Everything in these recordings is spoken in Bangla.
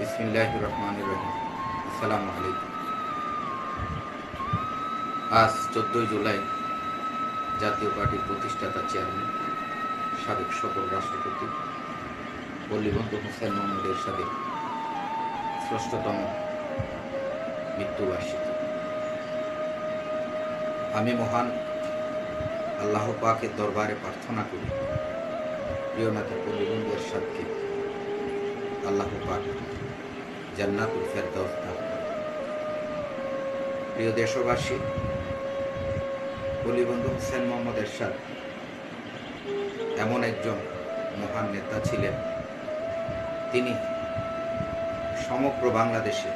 বিসমিল্লাহির রহমানির রহিম। আসসালামু আলাইকুম। আজ 14 জুলাই জাতীয় পার্টির প্রতিষ্ঠাতা চেয়ারম্যান, সাবেক সকল রাষ্ট্রপতি বল্লীবন্ধু হোসেন মোহাম্মদ এরশাদের ষষ্ঠতম মৃত্যুবার্ষিকী। আমি মহান আল্লাহ পাকের দরবারে প্রার্থনা করি, প্রিয় নেতা বল্লীবন্ধু এরশাদকে আল্লাহ পাক জান্নাতুল ফেরদাউস দান করেন। প্রিয় দেশবাসী, বল্লীবন্ধু হোসেন মোহাম্মদ এরশাদ এমন একজন মহান নেতা ছিলেন, তিনি সমগ্র বাংলাদেশে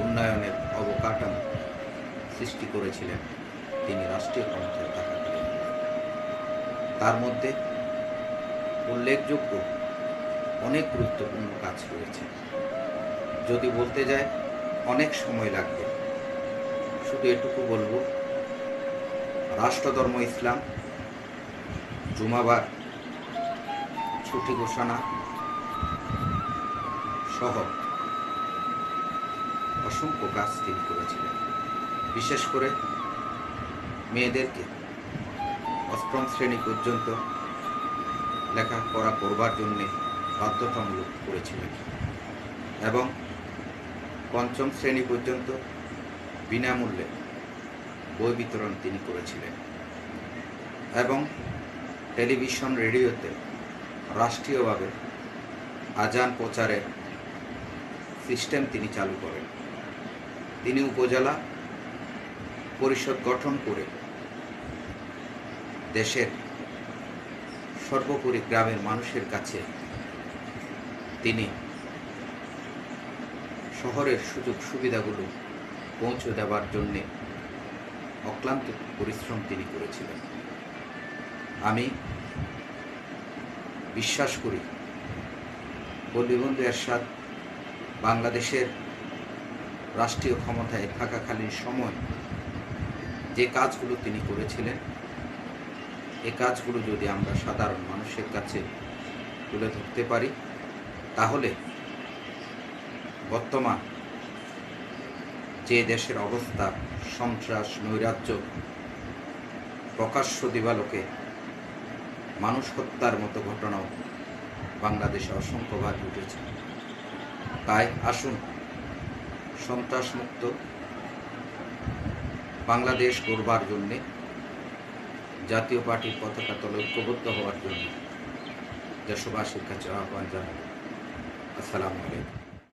উন্নয়নের অবকাঠামো সৃষ্টি করেছিলেন। তিনি রাষ্ট্রীয় ক্ষমতায় থাকাকালীন তার মধ্যে উল্লেখযোগ্য অনেক গুরুত্বপূর্ণ কাজ করেছে। যদি বলতে যায় অনেক সময় লাগবে, শুধু এটুকু বলবো, রাষ্ট্রধর্ম ইসলাম, জুমাবার ছুটি ঘোষণা সহ অসংখ্য কাজ তিনি করেছিলেন। বিশেষ করে মেয়েদেরকে অষ্টম শ্রেণী পর্যন্ত লেখাপড়া করবার জন্যে বাধ্যতামূলক করেছিলেন এবং পঞ্চম শ্রেণী পর্যন্ত বিনামূল্যে বই বিতরণ তিনি করেছিলেন এবং টেলিভিশন রেডিওতে রাষ্ট্রীয়ভাবে আজান প্রচারের সিস্টেম তিনি চালু করেন। তিনি উপজেলা পরিষদ গঠন করে দেশের সর্বোপরি গ্রামের মানুষের কাছে তিনি শহরের সুযোগ সুবিধাগুলো পৌঁছে দেওয়ার জন্যে অক্লান্ত পরিশ্রম তিনি করেছিলেন। আমি বিশ্বাস করি বল্লীবন্ধু এরশাদ বাংলাদেশের রাষ্ট্রীয় ক্ষমতায় থাকাকালীন সময় যে কাজগুলো তিনি করেছিলেন, এই কাজগুলো যদি আমরা সাধারণ মানুষের কাছে তুলে ধরতে পারি, তাহলে বর্তমান যে দেশের অবস্থা, সন্ত্রাস, নৈরাজ্য, প্রকাশ্য দিবালোকে মানুষ হত্যার মতো ঘটনাও বাংলাদেশে অসংখ্যবার ঘটেছে। তাই আসুন সন্ত্রাসমুক্ত বাংলাদেশ গড়বার জন্যে জাতীয় পার্টির পতাকা তলে ঐক্যবদ্ধ হওয়ার জন্য দেশবাসীর কাছে আহ্বান জানাই। আসসালামু আলাইকুম।